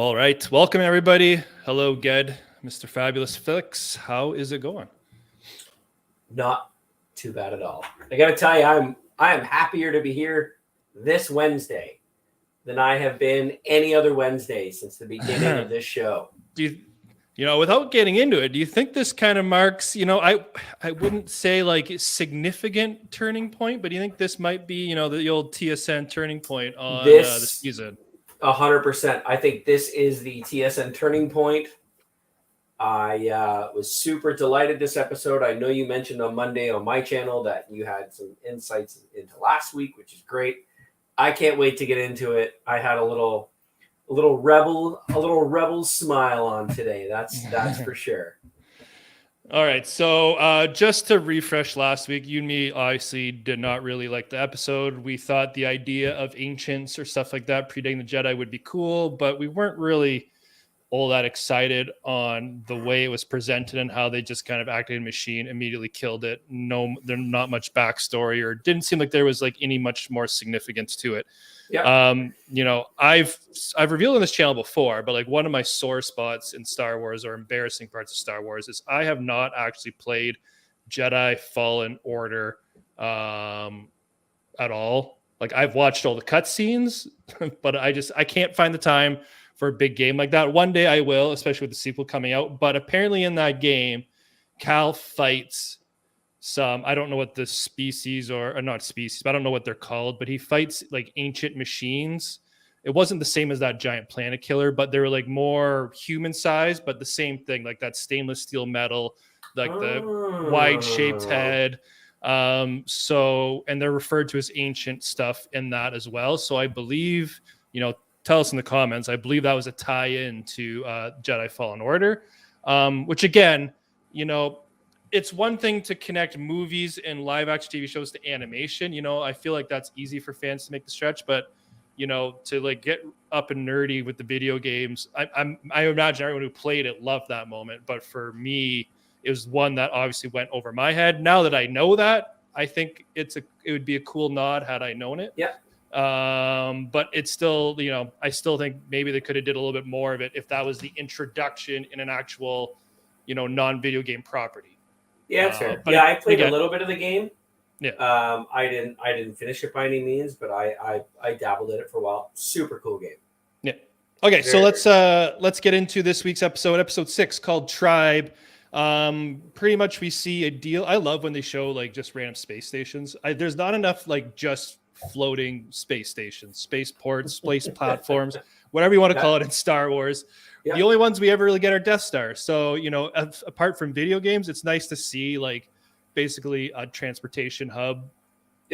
All right. Welcome, everybody. Hello, Ged, Mr. Fabulous Felix. How is it going? Not too bad at all. I got to tell you, I am happier to be here this Wednesday than I have been any other Wednesday since the beginning of this show. Do you, without getting into it, do you think this kind of marks, I wouldn't say like significant turning point, but do you think this might be, the old TSN turning point on the season? 100%. I think this is the TSN turning point. I was super delighted this episode. I know you mentioned on Monday on my channel that you had some insights into last week, which is great. I can't wait to get into it. I had a little rebel smile on today. That's for sure. All right. So just to refresh last week, you and me obviously did not really like the episode. We thought the idea of ancients or stuff like that predating the Jedi would be cool, but we weren't really all that excited on the way it was presented and how they just kind of acted a machine, immediately killed it. No, there's not much backstory, or didn't seem like there was like any much more significance to it. Yeah. I've revealed on this channel before, but like one of my sore spots in Star Wars, or embarrassing parts of Star Wars, is I have not actually played Jedi Fallen Order at all. Like I've watched all the cutscenes, but I can't find the time for a big game like that. One day I will, especially with the sequel coming out. But apparently in that game, Cal fights some, I don't know what the species or not species, but I don't know what they're called, but he fights like ancient machines. It wasn't the same as that giant planet killer, but they were like more human sized, but the same thing, like that stainless steel metal, like the wide shaped head. And they're referred to as ancient stuff in that as well. So I believe, tell us in the comments. I believe that was a tie-in to Jedi Fallen Order, which again, it's one thing to connect movies and live-action TV shows to animation. I feel like that's easy for fans to make the stretch, but to like get up and nerdy with the video games, I imagine everyone who played it loved that moment. But for me, it was one that obviously went over my head. Now that I know that, I think it would be a cool nod had I known it. Yeah. But it's still, I still think maybe they could have did a little bit more of it if that was the introduction in an actual, non-video game property. Yeah, that's fair. Yeah, I played a little bit of the game. Yeah. I didn't finish it by any means, but I dabbled in it for a while. Super cool game. Yeah. Okay, so let's get into this week's episode 6, called Tribe. Pretty much we see a deal. I love when they show like just random space stations. There's not enough like just floating space stations, space ports, space platforms, whatever you want to call it in Star Wars. Yeah. The only ones we ever really get are Death Star. So, apart from video games, it's nice to see like basically a transportation hub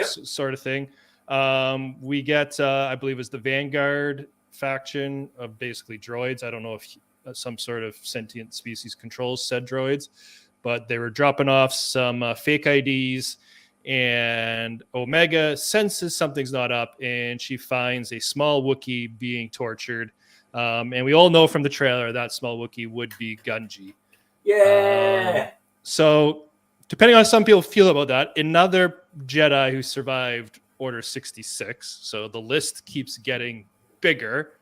sort of thing. We get, I believe it's the Vanguard faction of basically droids. I don't know if some sort of sentient species controls said droids, but they were dropping off some fake IDs. And Omega senses something's not up, and she finds a small Wookiee being tortured. And we all know from the trailer that small Wookiee would be Gungi. Yeah. So, depending on how some people feel about that, another Jedi who survived Order 66. So the list keeps getting bigger.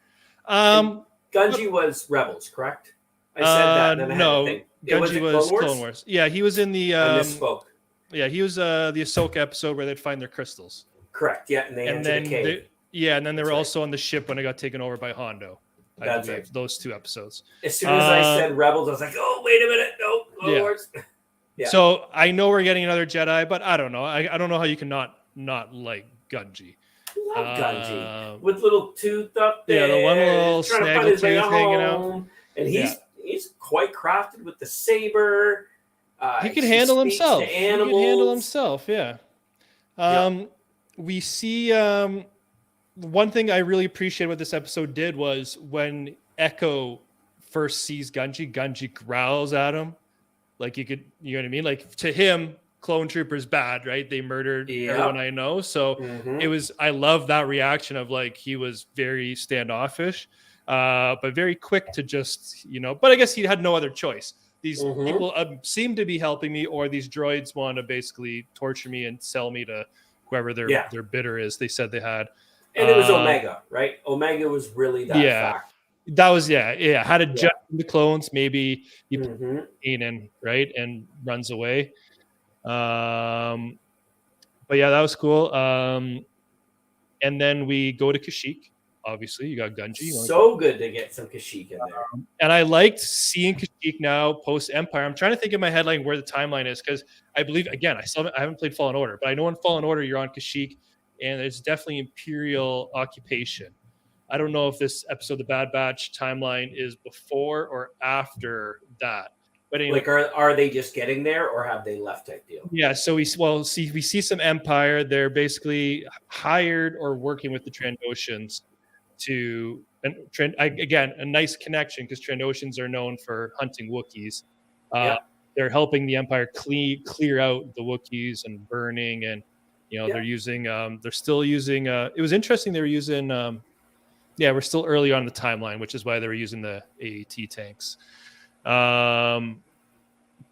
Gungi was Rebels, correct? I said that. No, Gungi was Clone Wars. Yeah, he was in the. I misspoke. Yeah, he was the Ahsoka episode where they'd find their crystals. Correct. Yeah, and they entered the cave. And then they were also on the ship when it got taken over by Hondo. That's right. Those 2 episodes. As soon as I said Rebels, I was like, oh, wait a minute. No, Clone Wars. Yeah. So I know we're getting another Jedi, but I don't know. I don't know how you can not like Gungi. Love Gungi. With little tooth up there. Yeah, the one little snaggle tooth hanging out. And he's quite crafted with the saber. He can handle himself. Yeah. We see one thing I really appreciate what this episode did was when Echo first sees Gungi growls at him. Like you know what I mean? Like to him, clone troopers bad, right? They murdered everyone I know. So I love that reaction of like, he was very standoffish, but very quick to just, but I guess he had no other choice. These people seem to be helping me, or these droids want to basically torture me and sell me to whoever their bidder is. They said they had. And it was Omega, right? Omega was really that fact. That was had a Yeah. jet in the clones. Maybe he Mm-hmm. in right and runs away. But yeah, that was cool. And then we go to Kashyyyk. Obviously, you got Gungi. So good to get some Kashyyyk in there. And I liked seeing Kashyyyk now post Empire. I'm trying to think in my head like where the timeline is because I believe again I haven't played Fallen Order, but I know in Fallen Order you're on Kashyyyk, and there's definitely Imperial occupation. I don't know if this episode, the Bad Batch timeline, is before or after that. But anyway, Like, are they just getting there, or have they left? Type deal. yeah. So we see some Empire. They're basically hired or working with the Trandoshans to again a nice connection because Trandoshans are known for hunting Wookiees. They're helping the Empire clear out the Wookiees and burning, and they're using. They're still using. It was interesting. They were using. We're still early on in the timeline, which is why they were using the AAT tanks.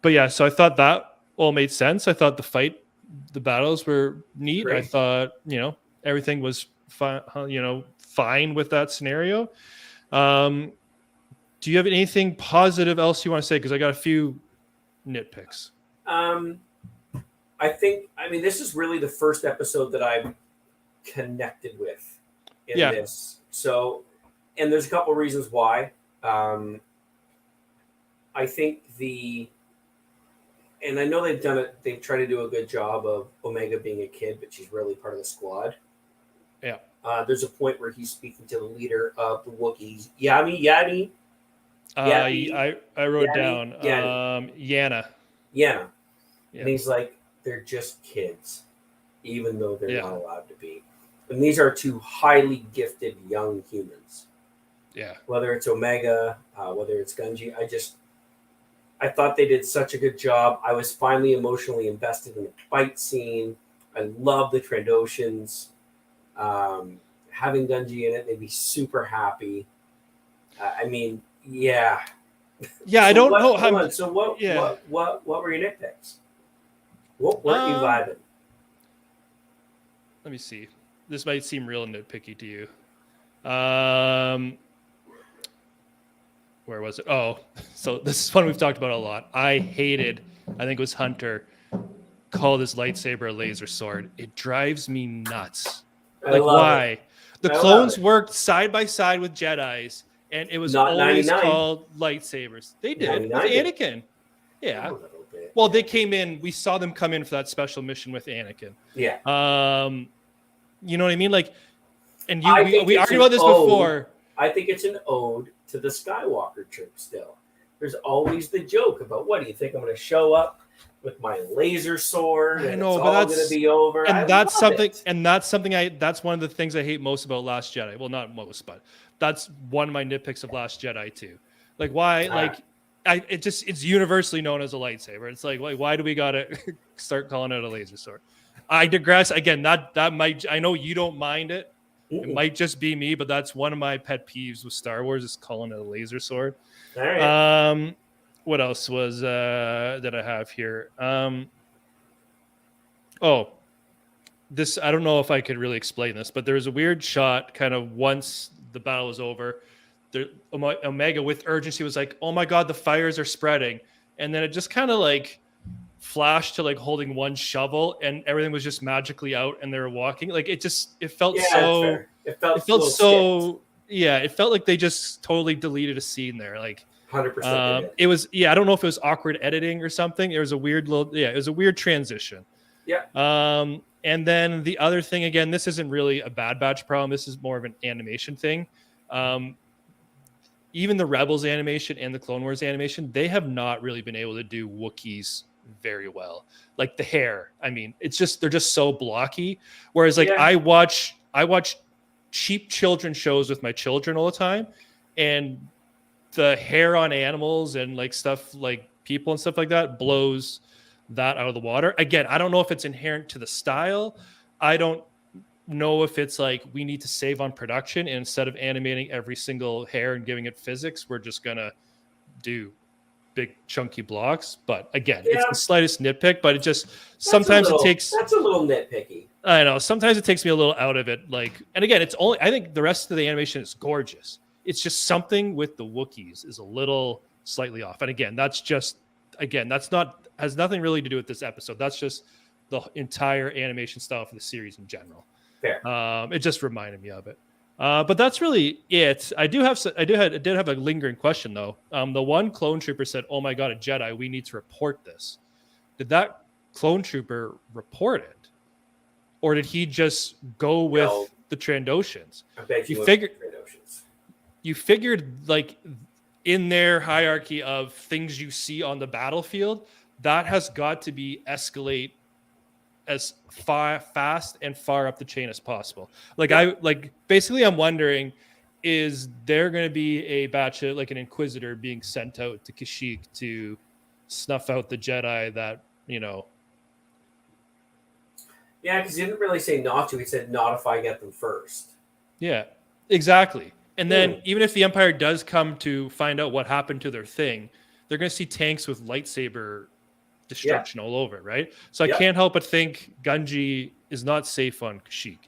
But yeah, so I thought that all made sense. I thought the battles were neat. Great. I thought, everything was fine, fine with that scenario. Do you have anything positive else you want to say? Because I got a few nitpicks. I mean, this is really the first episode that I've connected with in this. So, and there's a couple reasons why. I think and I know they've tried to do a good job of Omega being a kid, but she's really part of the squad. Yeah. There's a point where he's speaking to the leader of the Wookiees, Yami. I wrote down Yana. Yeah. And he's like, they're just kids, even though they're not allowed to be. And these are two highly gifted young humans. Yeah. Whether it's Omega, whether it's Gungi, I thought they did such a good job. I was finally emotionally invested in the fight scene. I love the Trandoshans. Having Gungi in it made me super happy. I mean, yeah. Yeah, So I don't know. Hold on. So what were your nitpicks? What weren't you vibing? Let me see. This might seem real nitpicky to you. Where was it? Oh, so this is one we've talked about a lot. I think it was Hunter, called his lightsaber a laser sword. It drives me nuts. Why? The clones worked side by side with Jedis, and it was not always 99. Called lightsabers. They did with Anakin. Yeah. Well, they came in. We saw them come in for that special mission with Anakin. Yeah. You know what I mean? Like, and we argued about this before. I think it's an ode to the Skywalker trip still. There's always the joke about, what do you think I'm going to show up with my laser sword and it's all going to be over? And that's something that's one of the things I hate most about Last Jedi. Well, not most, but that's one of my nitpicks of Last Jedi too. Like, why? It's universally known as a lightsaber. It's like why do we got to start calling it a laser sword? I digress. Again, that might, I know you don't mind it. It might just be me, but that's one of my pet peeves with Star Wars is calling it a laser sword. All right. What else was that I have here? This, I don't know if I could really explain this, but there was a weird shot kind of once the battle was over. Omega with urgency was like, oh my God, the fires are spreading. And then it just kind of like flashed to like holding one shovel and everything was just magically out and they were walking. Like it felt so, it felt like they just totally deleted a scene there. Like 100%. It was, I don't know if it was awkward editing or something. It was a weird it was a weird transition. Yeah. And then the other thing, again, this isn't really a Bad Batch problem. This is more of an animation thing. Even the Rebels animation and the Clone Wars animation, they have not really been able to do Wookiees very well. Like the hair, I mean, they're just so blocky. Whereas I watch cheap children shows with my children all the time, and the hair on animals and like stuff like people and stuff like that blows that out of the water. Again, I don't know if it's inherent to the style. I don't know if it's like we need to save on production, and instead of animating every single hair and giving it physics, we're just gonna do big chunky blocks. But again, it's the slightest nitpick, but it just that's a little nitpicky. I know sometimes it takes me a little out of it. Like, and again, I think the rest of the animation is gorgeous. it's just something with the Wookiees is a little slightly off. And again, that's not has nothing really to do with this episode. That's just the entire animation style for the series in general. Fair. It just reminded me of it. But that's really it. I did have a lingering question though. The one clone trooper said, "Oh my God, a Jedi! We need to report this." Did that clone trooper report it, or did he just go with the Trandoshans? I bet you figured like in their hierarchy of things you see on the battlefield, that has got to be escalate as fast and far up the chain as possible. Basically I'm wondering, is there going to be a batch of like an Inquisitor being sent out to Kashyyyk to snuff out the Jedi that, Yeah, because he didn't really say not to. He said not if I get them first. Yeah, exactly. And then even if the Empire does come to find out what happened to their thing, they're going to see tanks with lightsaber destruction all over, right? So I can't help but think Gungi is not safe on Kashyyyk.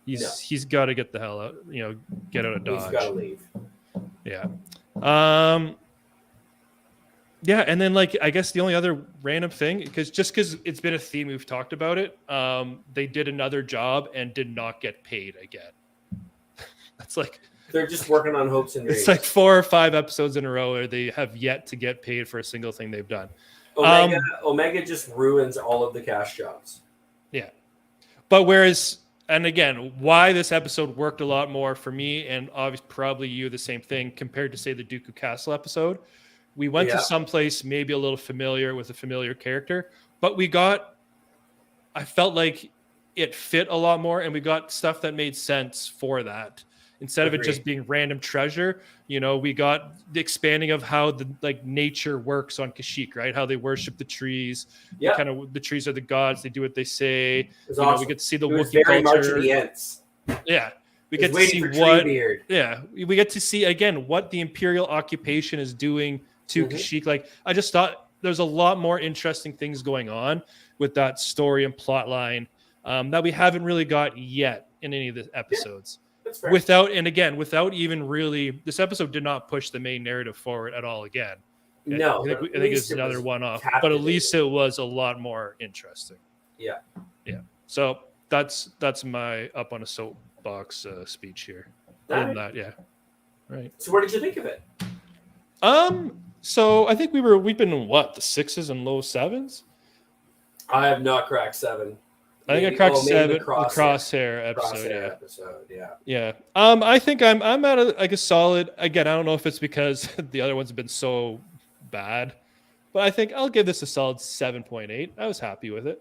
He's got to get the hell out, get out of Dodge. He's got to leave. Yeah. Yeah, and then I guess the only other random thing, because it's been a theme we've talked about it, they did another job and did not get paid again. That's they're just working on hopes and dreams. It's like 4 or 5 episodes in a row where they have yet to get paid for a single thing they've done. Omega just ruins all of the cash jobs. Yeah. But and again, why this episode worked a lot more for me, and obviously probably you the same thing, compared to say the Dooku Castle episode. We went to someplace maybe a little familiar with a familiar character, but I felt like it fit a lot more, and we got stuff that made sense for that. Instead of it just being random treasure, we got the expanding of how the nature works on Kashyyyk, right? How they worship the trees. Yeah. Kind of the trees are the gods. They do what they say. Awesome. We get to see the Wookiee culture. Yeah. We get to see we get to see again what the Imperial occupation is doing to Kashyyyk. I just thought there's a lot more interesting things going on with that story and plot line that we haven't really got yet in any of the episodes. Without even really, this episode did not push the main narrative forward at all again. No, I think it's another one-off, but at least it was a lot more interesting. Yeah. So that's my up on a soapbox speech here. Other than that, yeah. Right. So what did you think of it? So I think we've been in the 6s and low 7s. I have not cracked 7. I think I cracked 7. The crosshair episode. Yeah. I think I'm at a solid. Again, I don't know if it's because the other ones have been so bad, but I think I'll give this a solid 7.8. I was happy with it.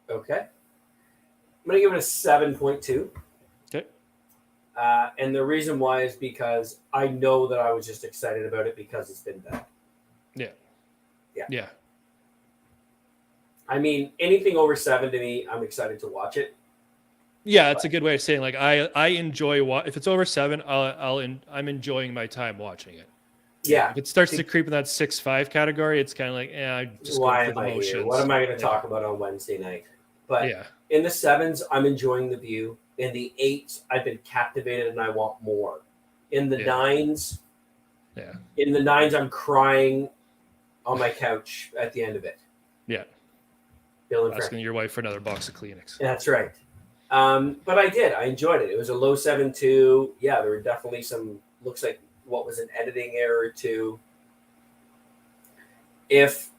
Okay. I'm gonna give it a 7.2. Okay. And the reason why is because I know that I was just excited about it because it's been bad. Yeah. I mean, anything over 7 to me, I'm excited to watch it. Yeah, it's a good way of saying I enjoy if it's over 7, I'm enjoying my time watching it. Yeah. If it starts to creep in that 6-5 category, it's kind of I just why go for the motions. Here? What am I going to talk about on Wednesday night? But in the 7s, I'm enjoying the view. In the 8s, I've been captivated and I want more. In the 9s, I'm crying on my couch at the end of it. Yeah. Asking your wife for another box of Kleenex. That's right. But I did. I enjoyed it. It was a low 7.2. Yeah, there were definitely looks like what was an editing error too. If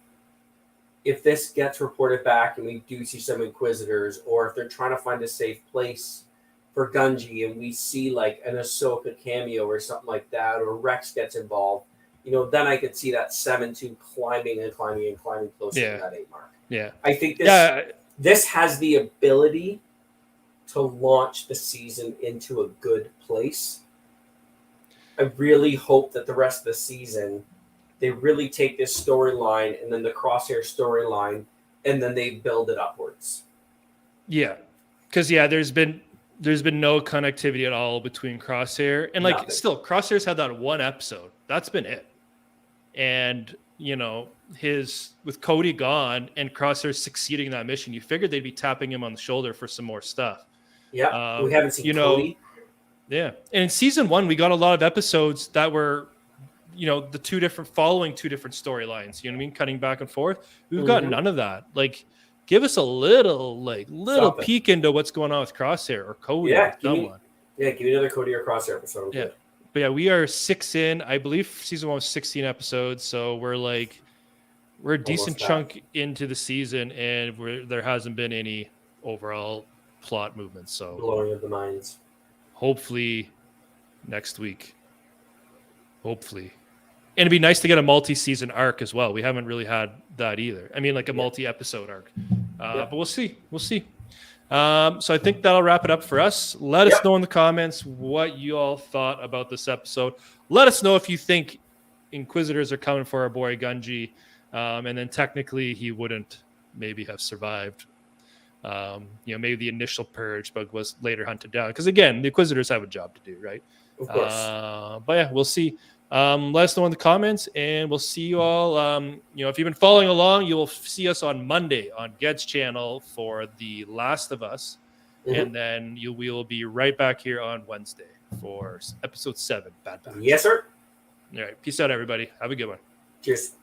this gets reported back and we do see some Inquisitors, or if they're trying to find a safe place for Gungi and we see an Ahsoka cameo or something like that, or Rex gets involved, then I could see that 7.2 climbing closer to that 8 mark. Yeah. I think this has the ability to launch the season into a good place. I really hope that the rest of the season, they really take this storyline and then the Crosshair storyline, and then they build it upwards. Yeah. Because, there's been no connectivity at all between Crosshair. And, still, Crosshair's had that one episode. That's been it. And, with Cody gone and Crosshair succeeding in that mission, you figured they'd be tapping him on the shoulder for some more stuff. Yeah, we haven't seen Cody. Yeah. And in season 1, we got a lot of episodes that were, the following two different storylines, you know what I mean? Cutting back and forth. We've got none of that. Like, give us a little peek into what's going on with Crosshair or Cody or someone. Give me another Cody or Crosshair episode. Yeah. But yeah, we are 6 in. I believe season 1 was 16 episodes. So we're a decent chunk into the season, and there hasn't been any overall plot movements. So blowing of the minds. Hopefully next week. Hopefully. And it'd be nice to get a multi-season arc as well. We haven't really had that either. I mean, like a multi-episode arc. But we'll see. So I think that'll wrap it up for us. Let us know in the comments what you all thought about this episode. Let us know if you think Inquisitors are coming for our boy Gungi. And then technically he wouldn't maybe have survived. Maybe the initial purge, but was later hunted down. Because again, the Inquisitors have a job to do, right? Of course. But yeah, we'll see. Let us know in the comments, and we'll see you all. If you've been following along, you will see us on Monday on Ged's channel for The Last of Us. And then we will be right back here on Wednesday for episode 7, Bad Batch. Yes, sir. All right. Peace out, everybody. Have a good one. Cheers.